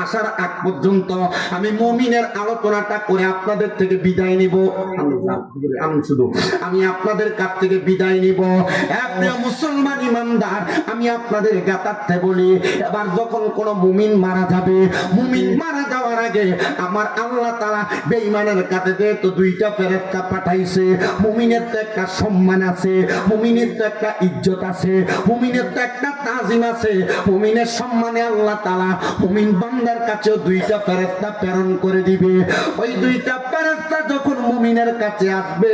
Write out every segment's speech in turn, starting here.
আসার আগ পর্যন্ত আমি মুমিনের আলোচনাটা করে আপনাদের থেকে বিদায় নিব। আমি আপনাদের কাছ থেকে বিদায় নিব। প্রিয় মুসলমান ইমানদার, আমি আপনাদের গাতারতে বলি, এবার যখন কোন মুমিন মারা যাবে, মুমিন মারা যাওয়ার আগে আমার আল্লাহ তাআলা বেঈমানের কাছে তো দুইটা ফেরেশতা পাঠাইছে। মুমিনের তো একটা সম্মান আছে, মুমিনের তো একটা ইজ্জত আছে, মুমিনের তো একটা তাজিম আছে। মুমিনের সম্মানে আল্লাহ তাআলা মুমিন বান্দার কাছেও দুইটা ফেরেশতা প্রেরণ করে দিবে। ওই দুইটা ফেরেশতা যখন মুমিনের কাছে আসবে,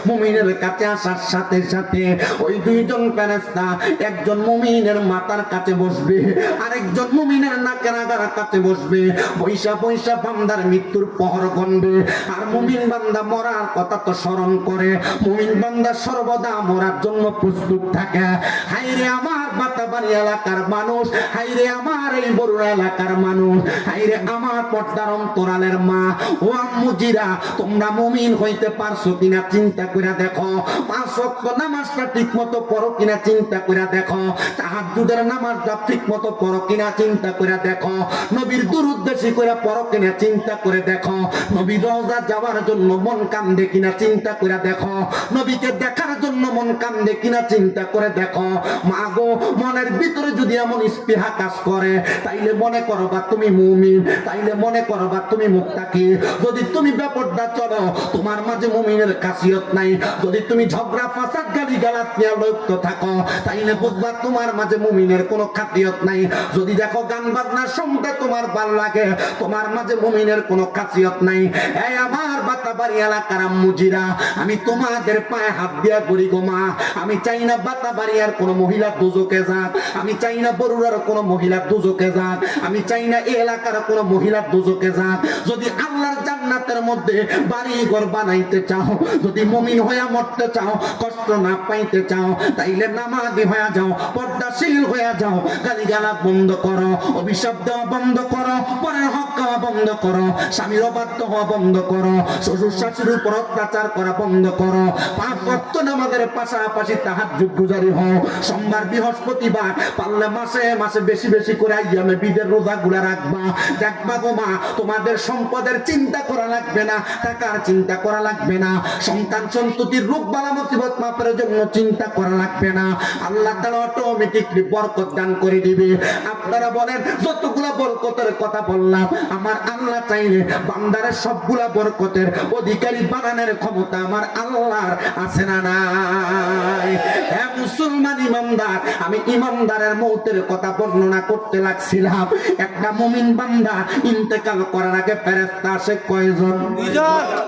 মুমিনের কাছে আসার সাথে সাথে ওই দুইজন ফেরেশতা একজন মুমিনের মাথার কাছে বসবে, আরেকজন মুমিনের নাকের আগার কাছে বসবে। পয়সা পয়সা বান্দার মৃত্যুর পহর গণবে। আর মুমিন বান্দা মরার কথা তো স্মরণ করে, মুমিন বান্দা সর্বদা মরার জন্য প্রস্তুত থাকে। হাইরে আমার বাতাবাড়ি এলাকার মানুষ, হাইরে আমার এই বড়ুয়া এলাকার মানুষ, হাইরে আমার পর্দার অন্তরালের মা ও আম্মুজিরা, তোমরা মুমিন হইতে পারছো কিনা চিন্তা করে দেখো। 5 ওয়াক্ত নামাজটা ঠিক মতো পড়ো কিনা চিন্তা করে দেখো। তাহাজ্জুদের নামাজটা ঠিক মতো পড়ো কিনা চিন্তা করে দেখো। নবীর দুরূদ বেশি করে পড়ো কিনা চিন্তা করে দেখো। নবীর রওজা যাওয়ার জন্য মন কান্দে কিনা চিন্তা করে দেখো। নবীকে দেখার জন্য মন কান্দে কিনা চিন্তা করে দেখো। মা গো, মনের ভিতরে যদি এমন স্পৃহা কাজ করে, তাইলে মনে করবা তুমি মুমিন, তাইলে মনে করবা তুমি মুত্তাকি। যদি তুমি বেপরদা চলো, তোমার মাঝে মুমিনের খাসিয়ত নাই। যদি তুমি ঝগড়া ফাসাদ গালি গালাত নিয়ে লিপ্ত থাকো, তাইলে বুঝবা তোমার মাঝে মুমিনের কোনো খাসিয়ত নাই। যদি দেখো গান বাজনা শুনতে তোমার ভালো লাগে, তোমার মাঝে মুমিনের কোনো খাসিয়ত নাই। এই আমার বাতাবাড়ি এলাকার আম্মুজিরা, আমি তোমাদের পায়ে হাত দিয়া করি গো মা। আমি চাই না বাতাবাড়িয়ার কোনো মহিলা দুজকে যাক, আমি চাই না বরুড়ার কোনো মহিলা দুজকে যাক, আমি চাই না এই এলাকার কোনো মহিলা দুজকে যাক। যদি আল্লাহর জান্নাতের মধ্যে বাড়ি ঘর বানাইতে চাও, যদি মুমিন হইয়া মরতে চাও, কষ্ট না পাইতে চাও, তাইলে নামাজি হইয়া যাও, পর্দাশীল হইয়া যাও। গালিগালাজ বন্ধ করো, অভিশাপ দেওয়া বন্ধ করো, পরের হক খাওয়া বন্ধ করো, স্বামীর অবাধ্য হওয়া বন্ধ করো, শ্বশুর শাশুড়ির উপর অত্যাচার করা বন্ধ করো। 5 ওয়াক্ত নামাজের পাশাপাশি তাহাজ্জুদ গুজারি হও। সোমবার বৃহস্পতিবার পারলে মাসে মাসে বেশি বেশি করে আইয়ামে বিদের রোজা গুলা রাখবা। দেখবা গো মা, তোমাদের সম্পদের চিন্তা করা লাগবে না, টাকার চিন্তা করা লাগবে না, সন্তান সন্ততির রোগ বালা মুসিবত মাপের জন্য চিন্তা করা লাগবে না। আল্লাহ তাআলা অটোমেটিকলি বরকত দান করে দিবে। আপনারা বলেন, যতগুলা বরকতের কথা বললাম, আমার আল্লাহ চাইলে বান্দারের সবগুলা বরকতের অধিকারী বানানোর ক্ষমতা আমার আল্লাহর আছে না নাই? হে মুসলমান ইমানদার, আমি ইমানদারের মৌতের কথা বর্ণনা করতে লাগছিলাম। একটা মুমিন বান্দা ইন্তেকাল করার আগে ফেরেশতা আসে কয়জন?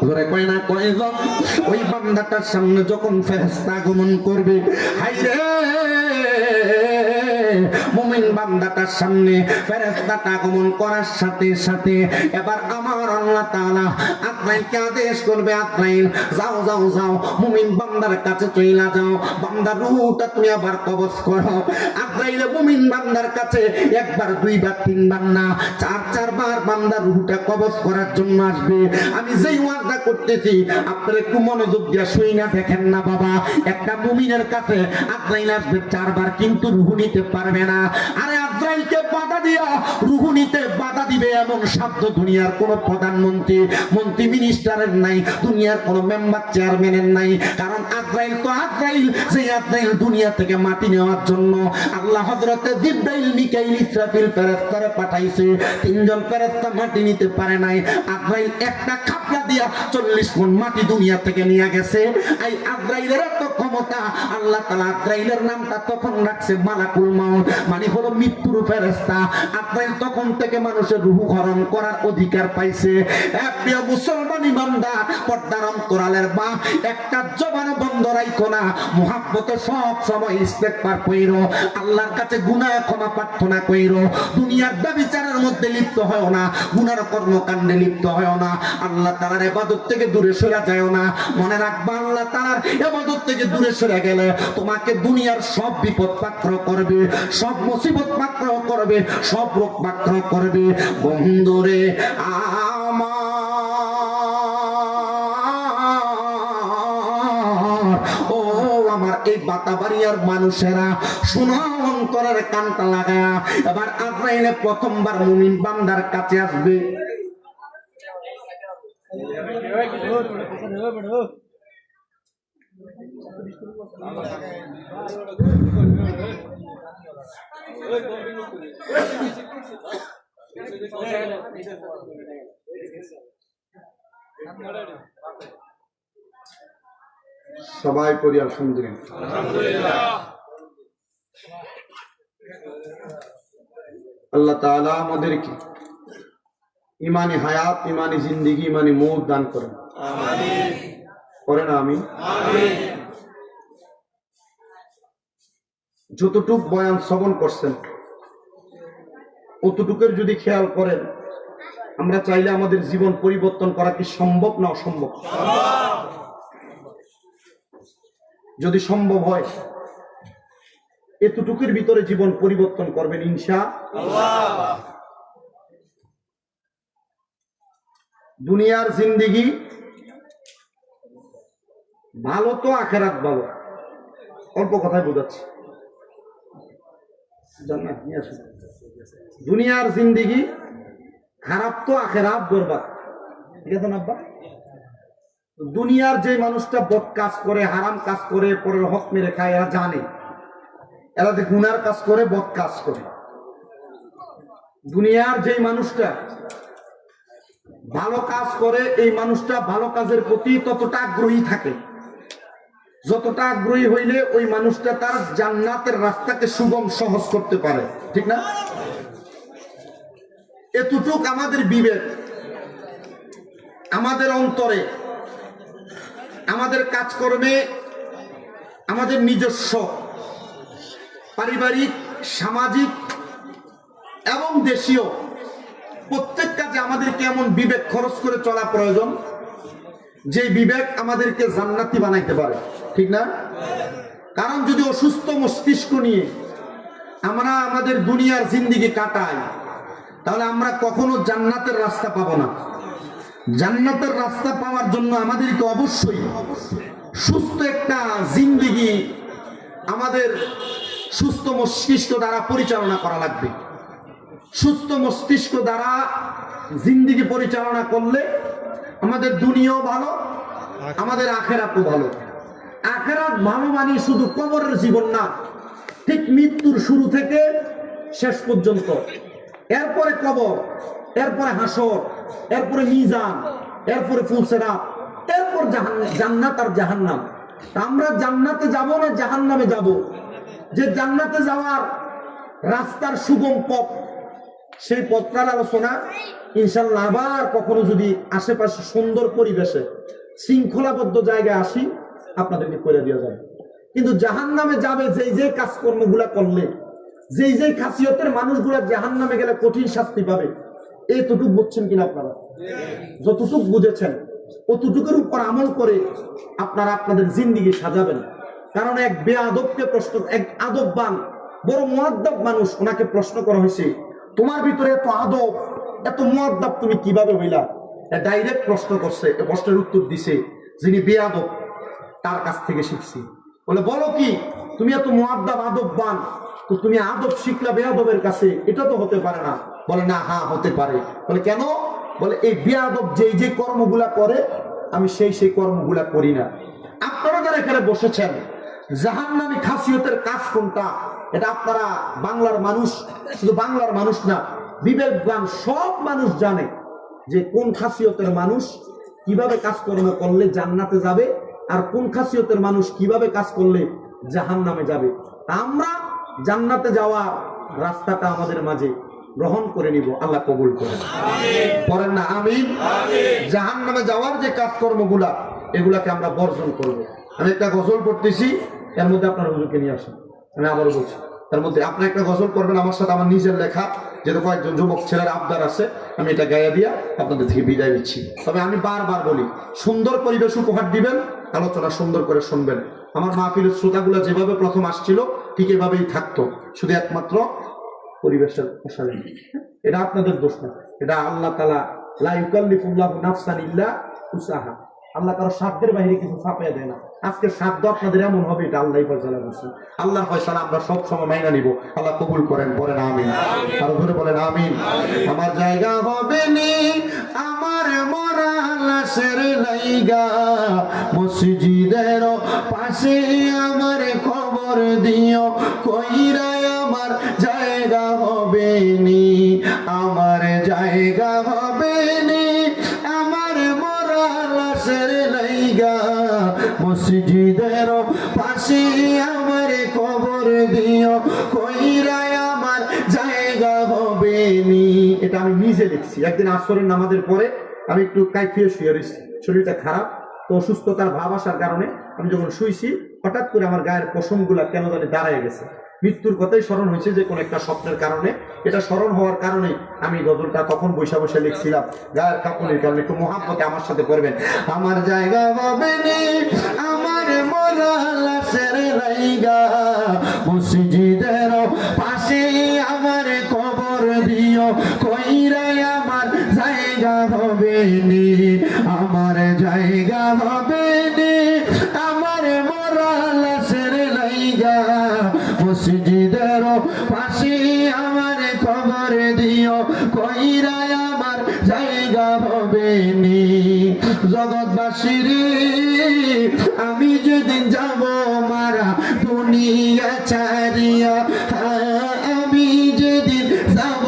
জোরে কয় না কয়জন? ওই বান্দাটার সামনে যখন ফেরেশতা আগমন করবে, হায়রে মুমিন বান্দাটার সামনে ফেরেশতাটা আগমন করার সাথে সাথে এবার আমার আল্লাহ তাআলা আজরাইলকে আদেশ করবে, আজরাইল যাও যাও যাও, মুমিন বান্দার কাছে চইলা যাও, বান্দার রূহটা তুমি আবার কবজ করো। আজরাইল মুমিন বান্দার কাছে একবার, দুইবার, তিনবার না, 4 বার বান্দার রূহটা কবজ করার জন্য আসবে। আমি যেই ওয়াদা করতেছি, আপনারা একটু মনোযোগ দিয়ে শুইনা দেখেন না বাবা। একটা মুমিনের কাছে আজরাইল আসবে 4 বার, কিন্তু রূহ নিতে পারবে না। আরে আজরাইলকে বাধা দিয়া রূহ নিতে বাধা দিবে এমন সাধ্য দুনিয়ার কোন প্রধানমন্ত্রী, মন্ত্রী, মিনিস্টারের নাই, দুনিয়ার কোন মেম্বার, চেয়ারম্যানের নাই। কারণ আজরাইল তো আজরাইল, যে আজরাইল দুনিয়া থেকে মাটি নেওয়ার জন্য আল্লাহ হযরতে জিবরাইল, মিকাইল, ইসরাফিল ফেরেশতারে পাঠাইছে। 3 জন ফেরেশতা মাটি নিতে পারে নাই। আজরাইল একটা খাপলা দিয়া 40 মণ মাটি দুনিয়া থেকে নিয়ে গেছে। এই আজরাইলের এত ক্ষমতা, আল্লাহ তাআলা আজরাইলের নামটা তখন রাখছে মালাকুল মাউত, মানে হলো মৃত্যুর ফেরেশতা। আজরাইল তখন থেকে মানুষের রূহ হরণ করার অধিকার পাইছে। প্রিয় মুসলমান ইমানদার, পর্দার অন্তরালের মা, একটা জবান বন্ধ রাখো না। মুহাব্বতে সব সময় ইস্তেগফার কইরো, আল্লাহর কাছে গুনাহ ক্ষমা প্রার্থনা কইরো। দুনিয়ার ব্যভিচারের মধ্যে লিপ্ত হয় না, গুনার কর্মকাণ্ডে লিপ্ত হয় না। আল্লাহ তাআলার ইবাদত থেকে দূরে সরে যাও না। মনে রাখবা, আল্লাহ তাআলার ইবাদত থেকে দূরে সরে গেলে তোমাকে দুনিয়ার সব বিপদ পাকড় করবে, সব মুসিবত পাকড় করবে, সব রোগ পাকড় করবে। বন্ধুরে আমার, ও আমার এই বাতাবাড়িয়ার মানুষেরা, শোনো অন্তরের কানটা লাগায়া এবার আজরাইলে প্রথমবার মুমিন বান্দার কাছে আসবে। সবাই করি আলহামদুলিল্লাহ। আল্লাহ তাআলা আমাদেরকে ইমানি হায়াত, ইমানি জিন্দেগি, ইমানি মৌত দান করেন, আমিন। করেন আমিন, আমিন। যতটুক বয়ান শ্রবণ করছেন অতটুকের যদি খেয়াল করেন, আমরা চাইলে আমাদের জীবন পরিবর্তন করা কি সম্ভব না অসম্ভব? যদি সম্ভব হয় এতটুকুর ভিতরে জীবন পরিবর্তন করবেন ইনশাআল্লাহ। দুনিয়ার জিন্দেগি ভালো তো আখিরাত ভালো, অল্প কথায় বোঝাচ্ছি। জান্নাত নিয়ে আসুন। দুনিয়ার জিন্দেগি খারাপ তো আখিরাত বরবাদ, ঠিক আছে না আব্বা? দুনিয়ার যে মানুষটা বদ কাজ করে, হারাম কাজ করে, পরের হক মেরে খায়, এরা জানে এরা যে গুনার কাজ করে, বদ কাজ করে। দুনিয়ার যে মানুষটা ভালো কাজ করে, এই মানুষটা ভালো কাজের প্রতি ততটা আগ্রহী থাকে, যতটা আগ্রহী হইলে ওই মানুষটা তার জান্নাতের রাস্তাকে সুগম সহজ করতে পারে, ঠিক না? এতটুক আমাদের বিবেক, আমাদের অন্তরে, আমাদের কাজকর্মে, আমাদের নিজস্ব পারিবারিক, সামাজিক এবং দেশীয় প্রত্যেক কাজে আমাদেরকে এমন বিবেক খরচ করে চলা প্রয়োজন যে বিবেক আমাদেরকে জান্নাতি বানাইতে পারে, ঠিক না? কারণ যদি অসুস্থ মস্তিষ্ক নিয়ে আমরা আমাদের দুনিয়ার জিন্দেগি কাটাই, তাহলে আমরা কখনো জান্নাতের রাস্তা পাবো না। জান্নাতের রাস্তা পাওয়ার জন্য আমাদেরকে অবশ্যই সুস্থ একটা জিন্দেগি আমাদের সুস্থ মস্তিষ্ক দ্বারা পরিচালনা করা লাগবে। সুস্থ মস্তিষ্ক দ্বারা জিন্দেগি পরিচালনা করলে আমাদের দুনিয়াও ভালো, আমাদের আখিরাতও ভালো। আখিরাত ভালো মানে শুধু কবরের জীবন না, ঠিক মৃত্যুর শুরু থেকে শেষ পর্যন্ত। এরপরে কবর, এরপরে হাসর, এরপরে মিজান, এরপরে ফুলসিরাত, এরপর জান্নাত আর জাহান্নাম। আমরা জান্নাতে যাব না জাহান্নামে যাব? যে জান্নাতে যাওয়ার রাস্তার সুগম পথ, সেই পথটার আলোচনা ইনশাআল্লাহ আবার কখনো যদি আশেপাশে সুন্দর পরিবেশে শৃঙ্খলাবদ্ধ জায়গায় আসি আপনাদেরকে করে দেওয়া যাবে। কিন্তু জাহান্নামে যাবে যেই যে কাজকর্মগুলা করলে, যেই যেই খাসিয়তের মানুষগুলা জাহান্নামে গেলে কঠিন শাস্তি পাবে, এইটুকু বুঝছেন কিনা আপনারা? যতটুক বুঝেছেন অতটুকুর উপর আমল করে আপনারা আপনাদের জিন্দেগি সাজাবেন। কারণ এক বেআদবকে প্রশ্ন, এক আদববান বড় মুআদ্দাব মানুষ, ওনাকে প্রশ্ন করা হয়েছে, তোমার ভিতরে এত আদব, এত মুআদ্দাব তুমি কিভাবে হইলা? ডাইরেক্ট প্রশ্ন করছে, প্রশ্নের উত্তর দিছে যিনি বেআদব তার কাছ থেকে শিখছি। বলে বলো কি তুমি এত মুআদ্দাব আদববান, তো তুমি আদব শিখলা বেআদবের কাছে? এটা তো হতে পারে না। বলে না, হ্যাঁ হতে পারে। বলে কেন? বলে এই বেআদব যেই যে কর্মগুলা করে আমি সেই কর্মগুলা করি না। আপনারা যারা এখানে বসেছেন, জাহান্নামী খাসিয়তের কাজ কোনটা এটা আপনারা বাংলার মানুষ, শুধু বাংলার মানুষ না, বিবেকবান সব মানুষ জানে যে কোন খাসিয়তের মানুষ কিভাবে কাজকর্ম করলে জান্নাতে যাবে, আর কোন খাসিয়তের মানুষ কিভাবে কাজ করলে জাহান্নামে যাবে। আমরা জান্নাতে যাওয়া রাস্তাটা আমাদের মাঝে গ্রহণ করে নিব, আল্লাহ কবুল করেন, পড়েন না আমিন। জাহান্নামে যাওয়ার যে কাজকর্মগুলা, এগুলাকে আমরা বর্জন করব। আমি একটা গজল পড়তেছি, এর মধ্যে আপনার হুজুরকে নিয়ে আসেন। আমি আবারও বলছি, তার মধ্যে আপনি একটা গজল করবেন আমার সাথে, আমার নিজের লেখা, যেহেতু কয়েকজন যুবক ছেলের আবদার আছে, আমি এটা গাইয়া দিয়া আপনাদের থেকে বিদায় দিচ্ছি। তবে আমি বারবার বলি, সুন্দর পরিবেশ উপহার দিবেন, আলোচনা সুন্দর করে শুনবেন। আমার মাহফিলের শ্রোতাগুলো যেভাবে প্রথম আসছিল ঠিক এভাবেই থাকতো, শুধু একমাত্র পরিবেশের অসারে। এটা আপনাদের দোষ না, এটা আল্লাহ তাআলা লা ইউকাল্লিফুল্লাহু নাফসান ইল্লা উসাহা, আল্লাহ কারো সাধ্যের বাইরে কিছু চাপিয়ে দেয় না। আজকে সাধ্য আপনাদের এমন হবে, এটা আল্লাহ ফয়সালা করছেন। আল্লাহর ফয়সালা আমরা সব সময় মাইনা নিব। আল্লাহ কবুল করেন, বলেন আমিন। আর ধরে বলেন আমিন। আমার জায়গা হবে নি আমার মরা লাশের লাইগা, মসজিদের পাশে আমার খবর দিও, কইরাই আমার জায়গা হবে নি, আমার জায়গা হবে নি আমার মরা লাশের লাইগা, মসজিদের পাশে আমার খবর দিও, কইরাই আমার জায়গা হবে নি। এটা আমি নিজে লিখছি। একদিন আসরের নামাজের পরে আমি একটু কাইফিয়ে শুয়ে রয়েছি, শরীরটা খারাপ, তো অসুস্থতার ভাব আসার কারণে আমি যখন শুইছি হঠাৎ করে আমার গায়ের পশমগুলা কেন জানি দাঁড়ায় গেছে। মৃত্যুর কথাই স্মরণ হয়েছে যে কোন একটা স্বপ্নের কারণে। এটা স্মরণ হওয়ার কারণে আমি গজলটা তখন বৈশা বসে লিখছিলাম, গায়ের কাঁপুনির কারণে। একটু মহাব্বতে আমার সাথে করবেন। আমার জায়গা হবে নি আমার মরা লাশের লাইগা, মসজিদের পাশে আমার কবর দিও, কইরাই আমার জায়গা হবে নি, আমার জায়গা হবে নি আমার মরা লাশের লাইগা, মসজিদের পাশে আমার খবর দিও, কইরাই আমার জায়গা হবে নি। জগৎবাসীর আমি যেদিন যাব মারা দুনিয়া ছাড়িয়া, আমি যেদিন যাব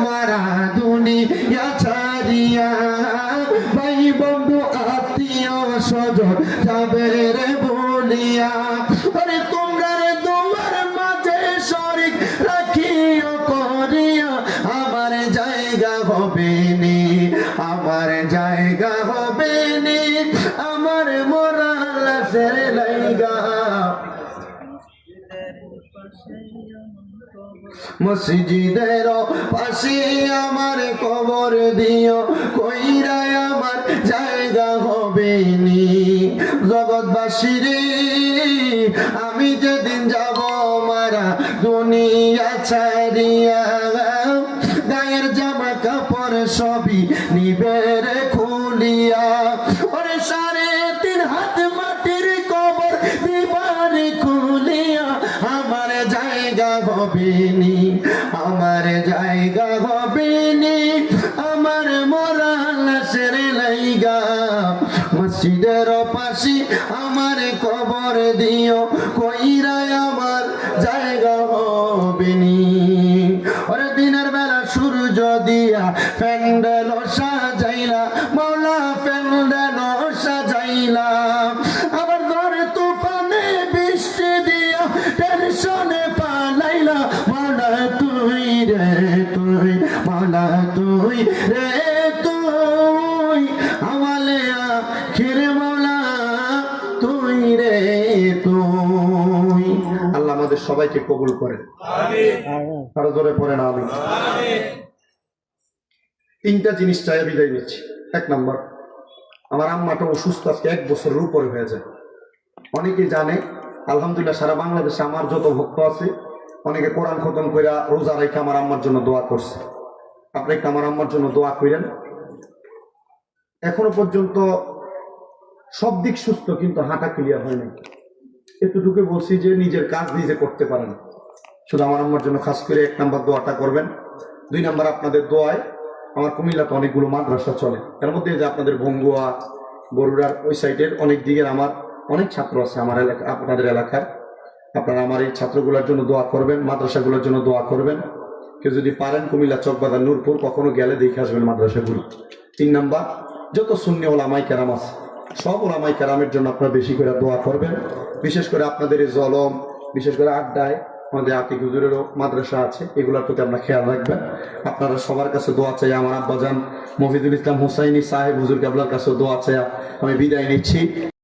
মারা দুনিয়া ছাড়িয়া, ভাই বন্ধু আত্মীয় স্বজন যাবে রে বলিয়া, আরে তোমরা রে তোমার মাঝে শরীক রাখিও করিয়া, আমার জায়গা হবে নি, আমার জায়গা হবে নি আমার মরা লাশের লাইগা, মসজিদের পাশে আমার কবর দিও, কইরাই আমার জায়গা হবে নি। জগৎবাসীর আমি যেদিন যাব মারা দুনিয়া ছাড়িয়া, গায়ের জামা কাপড় সবই নিবে রে খুলিয়া, ওরে 3.5 হাত মাটির কবর দিবারে খুলিয়া, আমার জায়গা হবে নি, আমার জায়গা হবে নি আমার মরা লাশের লাইগা, মসজিদের পাশে আমার কবর দিও, কইরাই আমার জায়গা হবে নি। ওরে দিনের বেলা সূর্য দিয়া প্যান্ডেল সাজাইলা, মাওলা প্যান্ডেল সাজাইলা, আবার ধরে তুফানে বৃষ্টি দিয়া টেনশনে পালাইলা, মাওলা তুই রে তুই, মাওলা তুই রে তুই, আমালে আখির মাওলা তুই রে তুই। আল্লাহ আমাদের সবাইকে কবুল করেন, আমিন। আরো জোরে পড়েন আমিন। 3টা জিনিস চাই বিদায় নিচ্ছি। 1 নম্বর, আমার আম্মাটা অসুস্থ, আজকে 1 বছরের উপরে হয়ে যায়। অনেকে জানে আলহামদুলিল্লাহ সারা বাংলাদেশে আমার যত ভক্ত আছে অনেকে কোরআন খতম কইরা রোজা রেখে আমার আম্মার জন্য দোয়া করছে। আপনি একটু আমার আম্মার জন্য দোয়া করেন। এখনো পর্যন্ত সব দিক সুস্থ, কিন্তু হাঁটা ক্লিয়ার হয় নাই। এতটুকু বলছি যে নিজের কাজ নিজে করতে পারেন। শুধু আমার আম্মার জন্য খাস করে 1 নম্বর দোয়াটা করবেন। 2 নম্বর, আপনাদের দোয়ায় আমার কুমিল্লাতে অনেকগুলো মাদ্রাসা চলে, এর মধ্যে যে আপনাদের ভঙ্গুয়া বরুড়ার ওই সাইডের অনেক দিকের আমার অনেক ছাত্র আছে আমার এলাকা, আপনাদের এলাকার। আপনারা আমার এই ছাত্রগুলোর জন্য দোয়া করবেন, মাদ্রাসাগুলোর জন্য দোয়া করবেন। কেউ যদি পারেন কুমিল্লা চকবাজার নূরপুর কখনো গেলে দেখে আসবেন মাদ্রাসাগুলো। 3 নম্বর, যত সুন্নি ওলামায়ে কেরাম আছে সব ওলামায়ে কেরামের জন্য আপনারা বেশি করে দোয়া করবেন। বিশেষ করে আপনাদের এই জলম, বিশেষ করে আড্ডায় আমাদের আতিক হুজুরেরও মাদ্রাসা আছে, এগুলোর প্রতি আপনারা খেয়াল রাখবেন। আপনারা সবার কাছে দোয়া চাই। আমার আব্বাজান মফিদুল ইসলাম হুসাইনি সাহেব হুজুর কেবলার কাছে দোয়া চাই। আমি বিদায় নিচ্ছি।